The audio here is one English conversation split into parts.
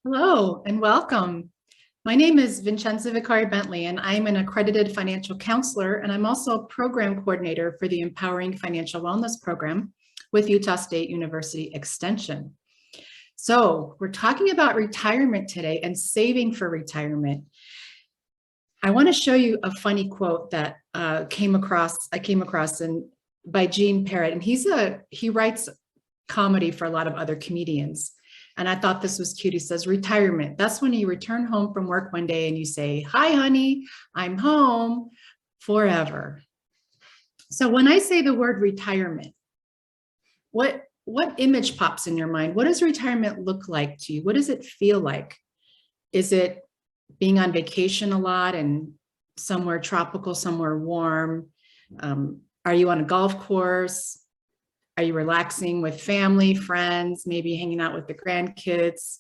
Hello and welcome. My name is Vincenza Vicari Bentley, and I'm an accredited financial counselor, and I'm also a program coordinator for the Empowering Financial Wellness Program with Utah State University Extension. So we're talking about retirement today and saving for retirement. I want to show you a funny quote that I came across by Gene Parrott, and he writes comedy for a lot of other comedians. And I thought this was cute. He says, retirement, that's when you return home from work one day and you say, hi, honey, I'm home forever. So when I say the word retirement, what image pops in your mind? What does retirement look like to you? What does it feel like? Is it being on vacation a lot and somewhere tropical, somewhere warm? Are you on a golf course? Are you relaxing with family, friends, maybe hanging out with the grandkids?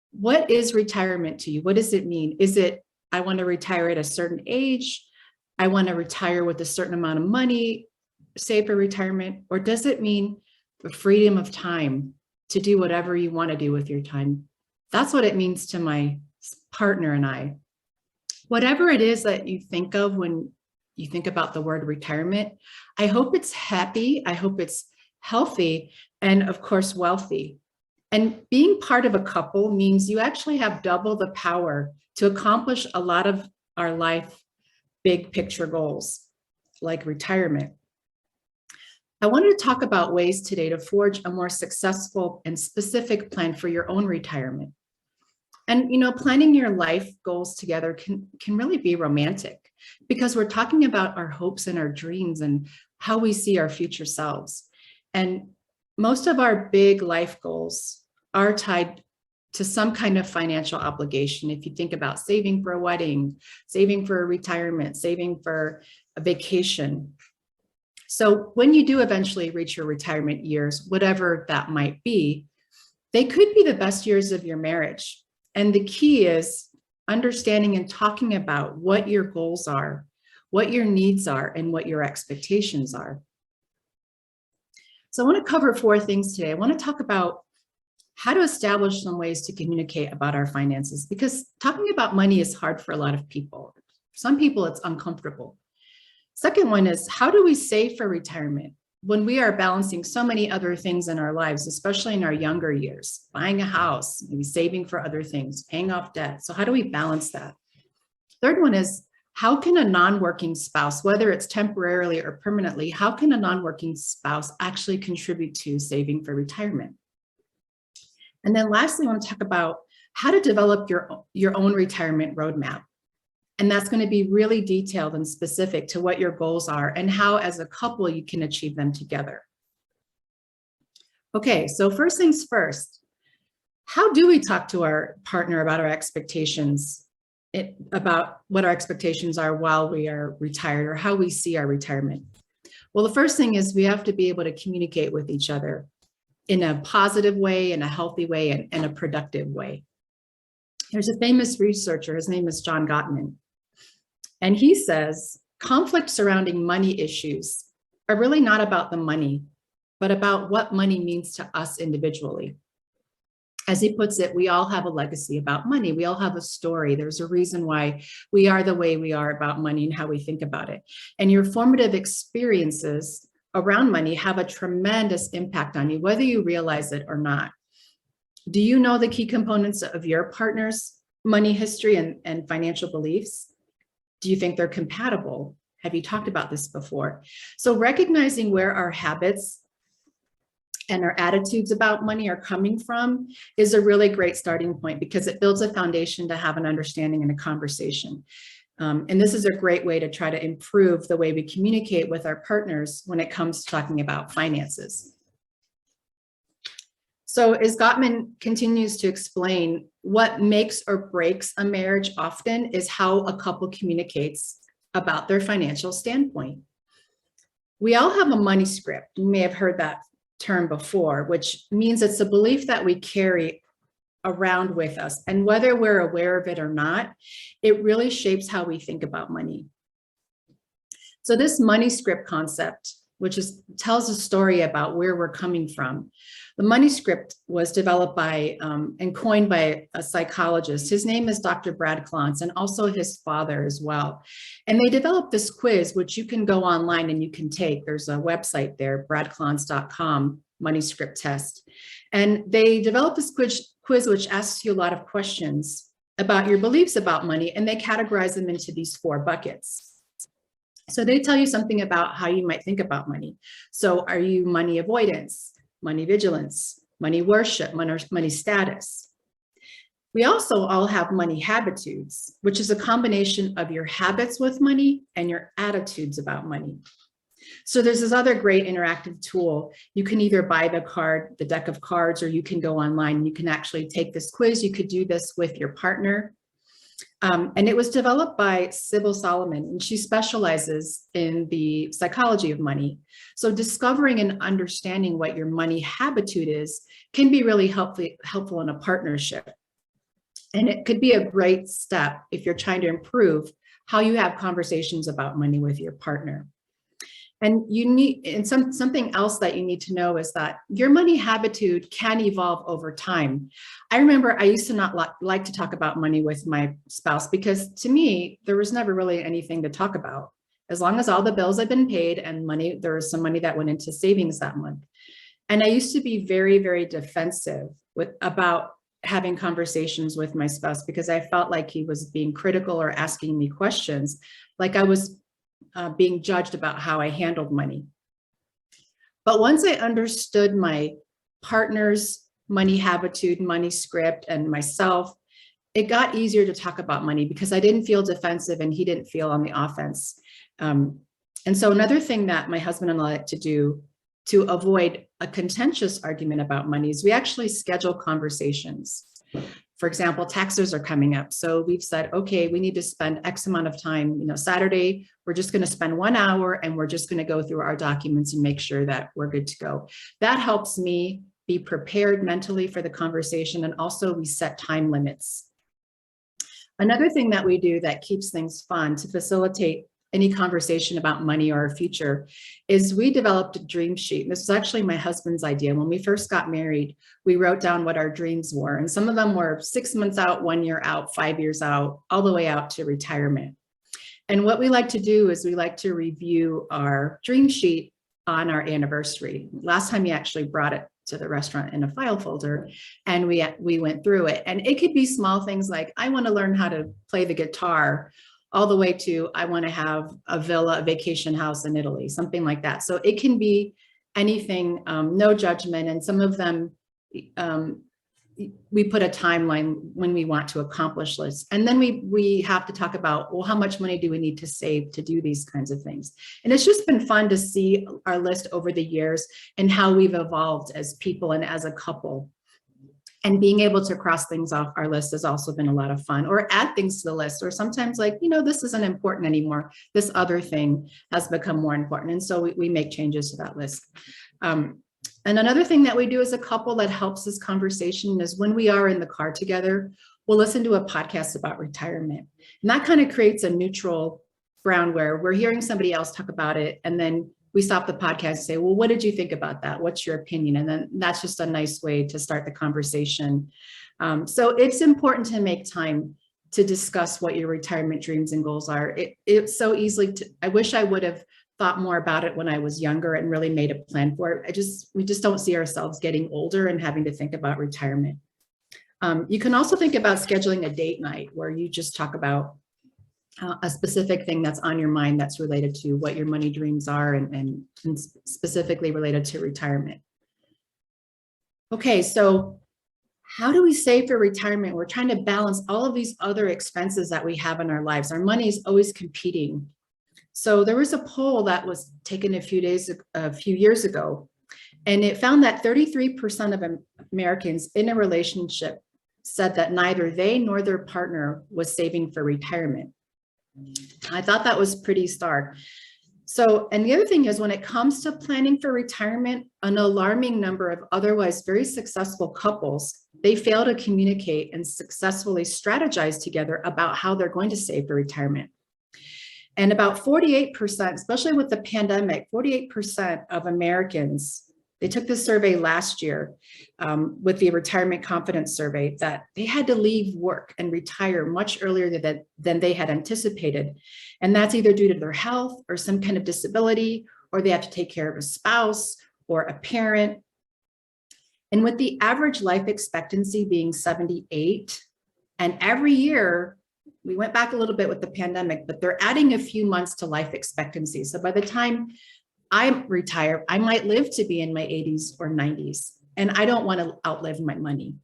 What is retirement to you? What does it mean? Is it, I want to retire at a certain age? I want to retire with a certain amount of money, save for retirement? Or does it mean the freedom of time to do whatever you want to do with your time? That's what it means to my partner and I. Whatever it is that you think of when you think about the word retirement, I hope it's happy. I hope it's healthy, and of course, wealthy. And being part of a couple means you actually have double the power to accomplish a lot of our life big picture goals, like retirement. I wanted to talk about ways today to forge a more successful and specific plan for your own retirement. And planning your life goals together can really be romantic, because we're talking about our hopes and our dreams and how we see our future selves. And most of our big life goals are tied to some kind of financial obligation. If you think about saving for a wedding, saving for a retirement, saving for a vacation. So when you do eventually reach your retirement years, whatever that might be, they could be the best years of your marriage. And the key is understanding and talking about what your goals are, what your needs are, and what your expectations are. So I want to cover 4 things today. I want to talk about how to establish some ways to communicate about our finances, because talking about money is hard for a lot of people. Some people, it's uncomfortable. Second one is, how do we save for retirement when we are balancing so many other things in our lives, especially in our younger years, buying a house, maybe saving for other things, paying off debt. So how do we balance that? Third one is, how can a non-working spouse, whether it's temporarily or permanently, how can a non-working spouse actually contribute to saving for retirement? And then lastly, I want to talk about how to develop your own retirement roadmap. And that's going to be really detailed and specific to what your goals are and how, as a couple, you can achieve them together. Okay, so first things first, how do we talk to our partner about our expectations? About what our expectations are while we are retired, or how we see our retirement? Well, the first thing is we have to be able to communicate with each other in a positive way, in a healthy way, and a productive way. There's a famous researcher, his name is John Gottman, and he says conflict surrounding money issues are really not about the money, but about what money means to us individually. As he puts it, we all have a legacy about money. We all have a story. There's a reason why we are the way we are about money and how we think about it. And your formative experiences around money have a tremendous impact on you, whether you realize it or not. Do you know the key components of your partner's money history and financial beliefs? Do you think they're compatible? Have you talked about this before? So recognizing where our habits and our attitudes about money are coming from is a really great starting point, because it builds a foundation to have an understanding and a conversation. And this is a great way to try to improve the way we communicate with our partners when it comes to talking about finances. So as Gottman continues to explain, what makes or breaks a marriage often is how a couple communicates about their financial standpoint. We all have a money script. You may have heard that term before, which means it's a belief that we carry around with us. And whether we're aware of it or not, it really shapes how we think about money. So this money script concept which tells a story about where we're coming from. The money script was developed by and coined by a psychologist. His name is Dr. Brad Klontz, and also his father as well. And they developed this quiz, which you can go online and you can take. There's a website there, bradklontz.com, money script test. And they developed this quiz which asks you a lot of questions about your beliefs about money, and they categorize them into these 4 buckets. So they tell you something about how you might think about money. So are you money avoidance, money vigilance, money worship, money status? We also all have money habitudes, which is a combination of your habits with money and your attitudes about money. So there's this other great interactive tool. You can either buy the deck of cards, or you can go online. You can actually take this quiz. You could do this with your partner. And it was developed by Sybil Solomon, and she specializes in the psychology of money. So discovering and understanding what your money habitude is can be really helpful in a partnership. And it could be a great step if you're trying to improve how you have conversations about money with your partner. And something else that you need to know is that your money habitude can evolve over time. I remember I used to not like to talk about money with my spouse, because to me, there was never really anything to talk about. As long as all the bills had been paid and there was some money that went into savings that month. And I used to be very, very defensive about having conversations with my spouse, because I felt like he was being critical or asking me questions, like I was being judged about how I handled money. But once I understood my partner's money habitude, money script, and myself, it got easier to talk about money, because I didn't feel defensive and he didn't feel on the offense. And so another thing that my husband and I like to do to avoid a contentious argument about money is we actually schedule conversations. For example, taxes are coming up. So we've said, okay, we need to spend X amount of time, Saturday, we're just going to spend 1 hour and we're just going to go through our documents and make sure that we're good to go. That helps me be prepared mentally for the conversation. And also we set time limits. Another thing that we do that keeps things fun to facilitate any conversation about money or our future is we developed a dream sheet. This was actually my husband's idea. When we first got married, we wrote down what our dreams were. And some of them were 6 months out, 1 year out, 5 years out, all the way out to retirement. And what we like to do is we like to review our dream sheet on our anniversary. Last time he actually brought it to the restaurant in a file folder, and we went through it. And it could be small things like, I want to learn how to play the guitar, all the way to, I want to have a villa, a vacation house in Italy, something like that. So it can be anything, no judgment. And some of them, we put a timeline when we want to accomplish this. And then we have to talk about, well, how much money do we need to save to do these kinds of things? And it's just been fun to see our list over the years and how we've evolved as people and as a couple. And being able to cross things off our list has also been a lot of fun, or add things to the list, or sometimes like, this isn't important anymore. This other thing has become more important. And so we make changes to that list. And another thing that we do as a couple that helps this conversation is when we are in the car together, we'll listen to a podcast about retirement. And that kind of creates a neutral ground where we're hearing somebody else talk about it. And then we stop the podcast and say, well, what did you think about that? What's your opinion? And then that's just a nice way to start the conversation. So it's important to make time to discuss what your retirement dreams and goals are. It's so easily I wish I would have thought more about it when I was younger and really made a plan for it. We just don't see ourselves getting older and having to think about retirement. You can also think about scheduling a date night where you just talk about a specific thing that's on your mind that's related to what your money dreams are and specifically related to retirement. Okay, so how do we save for retirement? We're trying to balance all of these other expenses that we have in our lives. Our money is always competing. So there was a poll that was taken a few years ago, and it found that 33% of Americans in a relationship said that neither they nor their partner was saving for retirement. I thought that was pretty stark. So, and the other thing is when it comes to planning for retirement, an alarming number of otherwise very successful couples, they fail to communicate and successfully strategize together about how they're going to save for retirement. And about 48%, especially with the pandemic, 48% of Americans, they took this survey last year with the Retirement Confidence Survey, that they had to leave work and retire much earlier than they had anticipated. And that's either due to their health or some kind of disability, or they have to take care of a spouse or a parent. And with the average life expectancy being 78, and every year, we went back a little bit with the pandemic, but they're adding a few months to life expectancy. So by the time I retire, I might live to be in my 80s or 90s, and I don't want to outlive my money.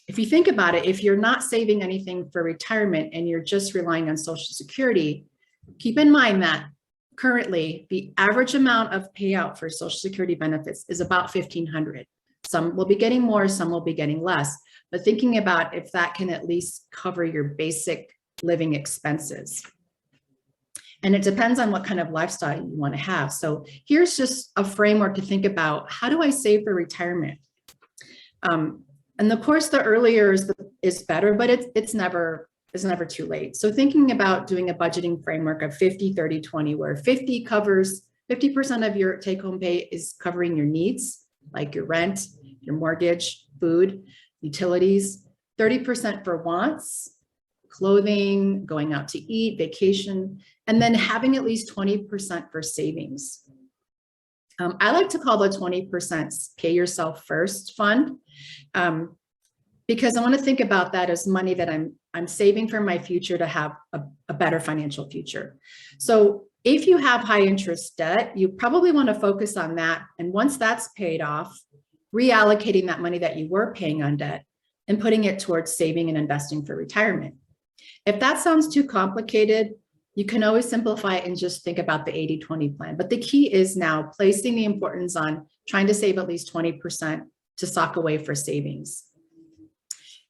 If you think about it, if you're not saving anything for retirement and you're just relying on Social Security, keep in mind that currently the average amount of payout for Social Security benefits is about $1,500. Some will be getting more, some will be getting less, but thinking about if that can at least cover your basic living expenses. And it depends on what kind of lifestyle you want to have. So here's just a framework to think about, how do I save for retirement? And of course, the earlier is better, but it's never too late. So thinking about doing a budgeting framework of 50, 30, 20, where 50% of your take-home pay is covering your needs, like your rent, your mortgage, food, utilities, 30% for wants, clothing, going out to eat, vacation, and then having at least 20% for savings. I like to call the 20% pay yourself first fund, because I want to think about that as money that I'm saving for my future to have a better financial future. So if you have high interest debt, you probably want to focus on that. And once that's paid off, reallocating that money that you were paying on debt and putting it towards saving and investing for retirement. If that sounds too complicated, you can always simplify it and just think about the 80-20 plan. But the key is now placing the importance on trying to save at least 20% to sock away for savings.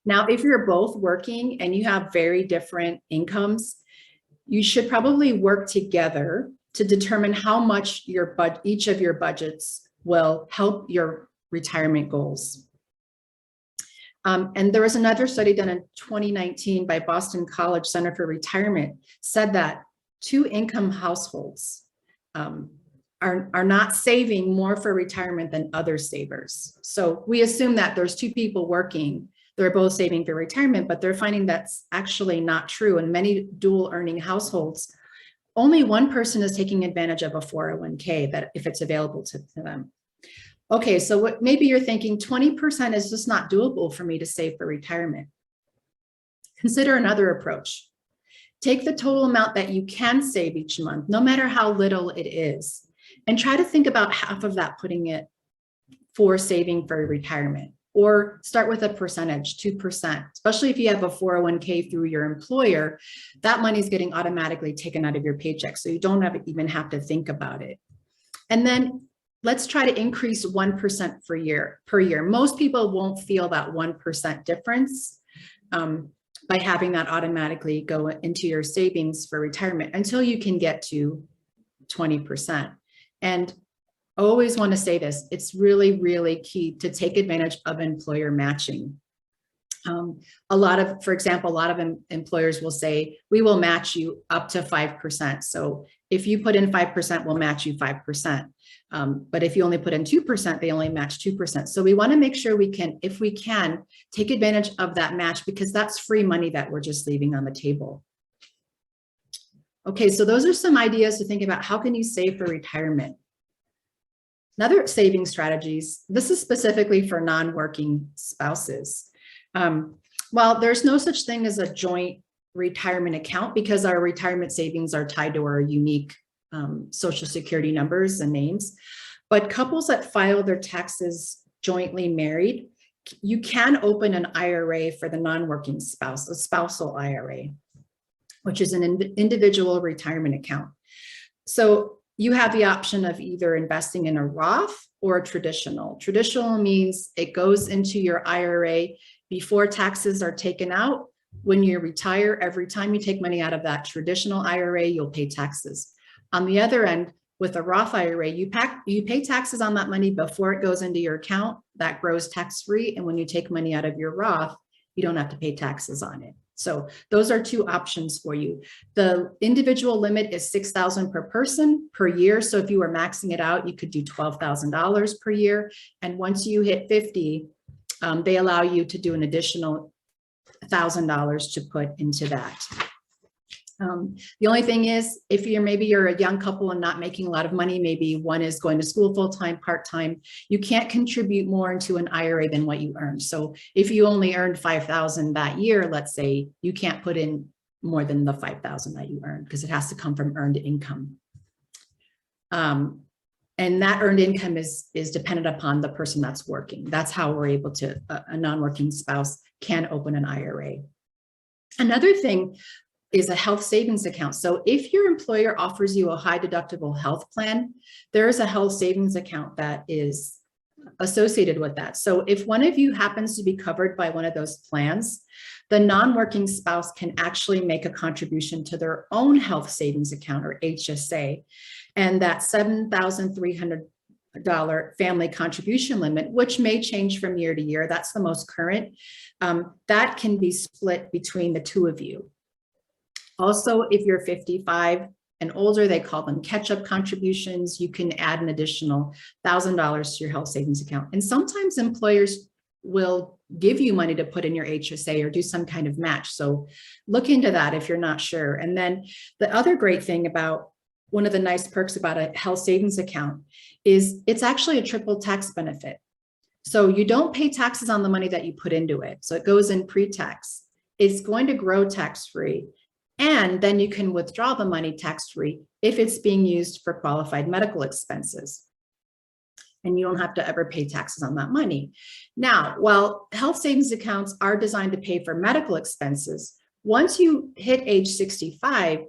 Now, if you're both working and you have very different incomes, you should probably work together to determine how much each of your budgets will help your retirement goals. And there was another study done in 2019 by Boston College Center for Retirement, said that 2-income households are not saving more for retirement than other savers. So we assume that there's 2 people working, they're both saving for retirement, but they're finding that's actually not true. In many dual earning households, only one person is taking advantage of a 401k, that if it's available to them. Okay, so maybe you're thinking 20% is just not doable for me to save for retirement. Consider another approach. Take the total amount that you can save each month, no matter how little it is, and try to think about half of that, putting it for saving for retirement. Or start with a percentage, 2%, especially if you have a 401k through your employer, that money is getting automatically taken out of your paycheck. So you don't even have to think about it. And then let's try to increase 1% per year. Most people won't feel that 1% difference by having that automatically go into your savings for retirement until you can get to 20%. And I always want to say this, it's really, really key to take advantage of employer matching. For example, a lot of employers will say, we will match you up to 5%. So if you put in 5%, we'll match you 5%. But if you only put in 2%, they only match 2%. So we want to make sure we can, if we can, take advantage of that match, because that's free money that we're just leaving on the table. Okay, so those are some ideas to think about. How can you save for retirement? Another saving strategies, this is specifically for non-working spouses. Well, there's no such thing as a joint retirement account because our retirement savings are tied to our unique Social Security numbers and names. But couples that file their taxes jointly married, you can open an IRA for the non-working spouse, a spousal IRA, which is an individual retirement account. So you have the option of either investing in a Roth or a traditional. Traditional means it goes into your IRA before taxes are taken out. When you retire, every time you take money out of that traditional IRA, you'll pay taxes. On the other end, with a Roth IRA, you pay taxes on that money before it goes into your account. That grows tax-free. And when you take money out of your Roth, you don't have to pay taxes on it. So those are two options for you. The individual limit is $6,000 per person per year. So if you were maxing it out, you could do $12,000 per year. And once you hit 50, they allow you to do an additional $1,000 to put into that. The only thing is, if maybe you're a young couple and not making a lot of money, maybe one is going to school full-time, part-time, you can't contribute more into an IRA than what you earned. So if you only earned $5,000 that year, let's say, you can't put in more than the $5,000 that you earned because it has to come from earned income. And that earned income is dependent upon the person that's working. That's how we're able to, a non-working spouse can open an IRA. Another thing is a health savings account. So if your employer offers you a high deductible health plan, there is a health savings account that is associated with that. So if one of you happens to be covered by one of those plans, the non-working spouse can actually make a contribution to their own health savings account, or HSA, and that $7,300 family contribution limit, which may change from year to year, that's the most current, that can be split between the two of you. Also, if you're 55 and older, they call them catch-up contributions. You can add an additional $1,000 to your health savings account. And sometimes employers will give you money to put in your HSA or do some kind of match. So look into that if you're not sure. And then the other great thing about one of the nice perks about a health savings account is it's actually a triple tax benefit. So you don't pay taxes on the money that you put into it. So it goes in pre-tax. It's going to grow tax-free. And then you can withdraw the money tax-free if it's being used for qualified medical expenses. And you don't have to ever pay taxes on that money. Now, while health savings accounts are designed to pay for medical expenses, once you hit age 65,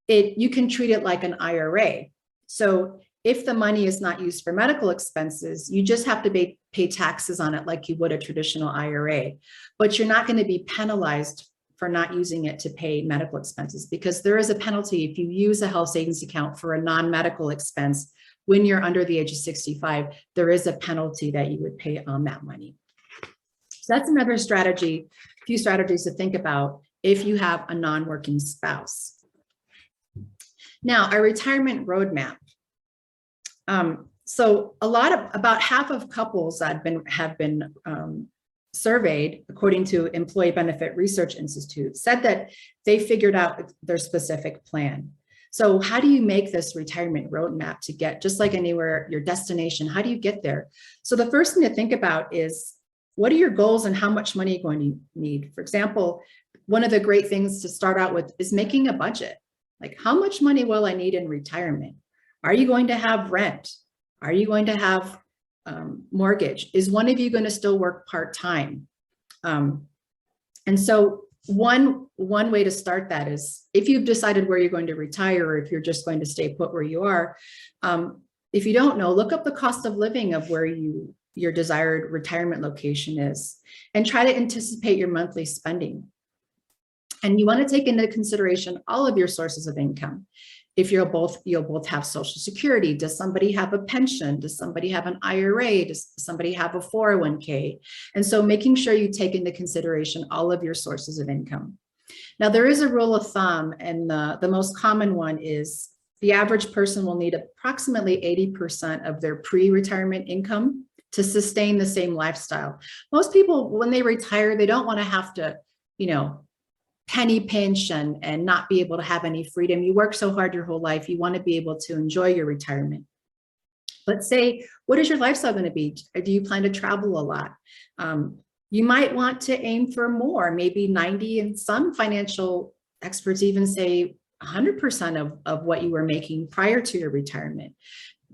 you can treat it like an IRA. So if the money is not used for medical expenses, you just have to pay taxes on it like you would a traditional IRA. But you're not going to be penalized for not using it to pay medical expenses, because there is a penalty if you use a health savings account for a non-medical expense. When you're under the age of 65, there is a penalty that you would pay on that money. So that's another strategy, a few strategies to think about if you have a non-working spouse. Now, a retirement roadmap. So about half of couples that have been surveyed, according to Employee Benefit Research Institute, said that they figured out their specific plan. So how do you make this retirement roadmap to get, just like anywhere, your destination? How do you get there? So the first thing to think about is, what are your goals and how much money you're going to need? For example, one of the great things to start out with is making a budget. Like, how much money will I need in retirement? Are you going to have rent? Are you going to have mortgage? Is one of you going to still work part-time? And so one way to start that is, if you've decided where you're going to retire, or if you're just going to stay put where you are, if you don't know, look up the cost of living of where your desired retirement location is, and try to anticipate your monthly spending. And you want to take into consideration all of your sources of income. If you'll both have Social Security, does somebody have a pension? Does somebody have an IRA? Does somebody have a 401k? And so making sure you take into consideration all of your sources of income. Now, there is a rule of thumb, and the most common one is the average person will need approximately 80% of their pre-retirement income to sustain the same lifestyle. Most people, when they retire, they don't want to have to, penny pinch and not be able to have any freedom. You work so hard your whole life, you want to be able to enjoy your retirement. But say, what is your lifestyle going to be? Do you plan to travel a lot? You might want to aim for more, maybe 90, and some financial experts even say 100% of what you were making prior to your retirement.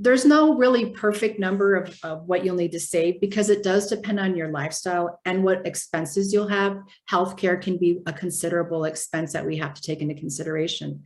There's no really perfect number of what you'll need to save, because it does depend on your lifestyle and what expenses you'll have. Healthcare can be a considerable expense that we have to take into consideration.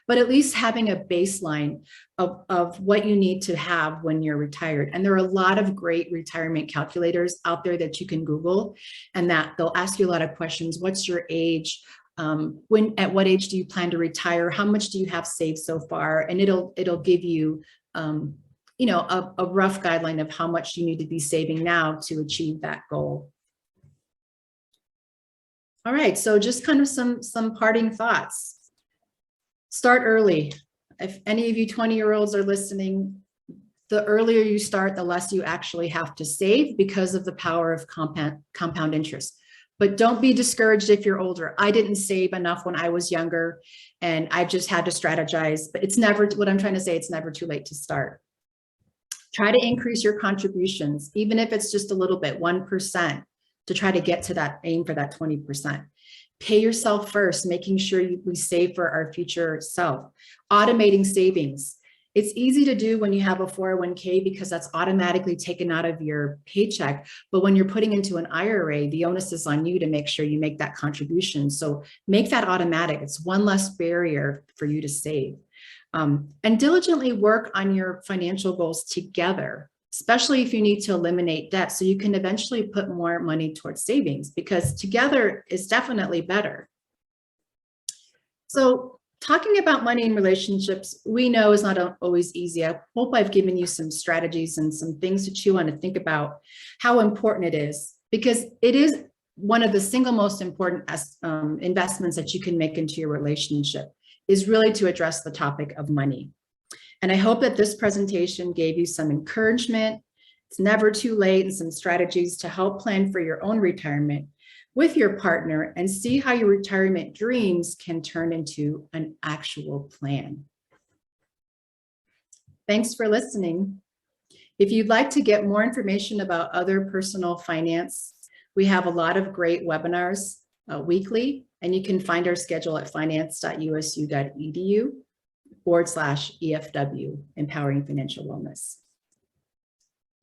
But at least having a baseline of what you need to have when you're retired. And there are a lot of great retirement calculators out there that you can Google, and that they'll ask you a lot of questions. What's your age? At what age do you plan to retire? How much do you have saved so far? And it'll give you a rough guideline of how much you need to be saving now to achieve that goal. All right, so just kind of some parting thoughts. Start early. If any of you 20-year-olds are listening, the earlier you start, the less you actually have to save because of the power of compound interest. But don't be discouraged if you're older. I didn't save enough when I was younger, and I've just had to strategize. But it's never, what I'm trying to say, it's never too late to start. Try to increase your contributions, even if it's just a little bit, 1%, to try to get to that aim for that 20%. Pay yourself first, making sure we save for our future self. Automating savings. It's easy to do when you have a 401k because that's automatically taken out of your paycheck. But when you're putting into an IRA, the onus is on you to make sure you make that contribution. So make that automatic. It's one less barrier for you to save. And diligently work on your financial goals together, especially if you need to eliminate debt so you can eventually put more money towards savings, because together is definitely better. So talking about money in relationships, we know is not always easy. I hope I've given you some strategies and some things that you want to think about how important it is, because it is one of the single most important investments that you can make into your relationship, is really to address the topic of money. And I hope that this presentation gave you some encouragement. It's never too late, and some strategies to help plan for your own retirement with your partner and see how your retirement dreams can turn into an actual plan. Thanks for listening. If you'd like to get more information about other personal finance, we have a lot of great webinars weekly, and you can find our schedule at finance.usu.edu/EFW, Empowering Financial Wellness.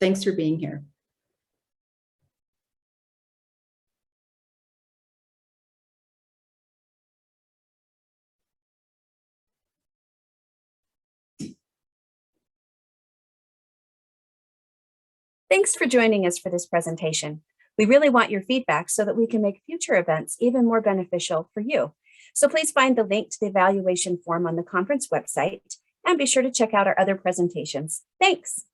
Thanks for being here. Thanks for joining us for this presentation. We really want your feedback so that we can make future events even more beneficial for you. So please find the link to the evaluation form on the conference website and be sure to check out our other presentations. Thanks.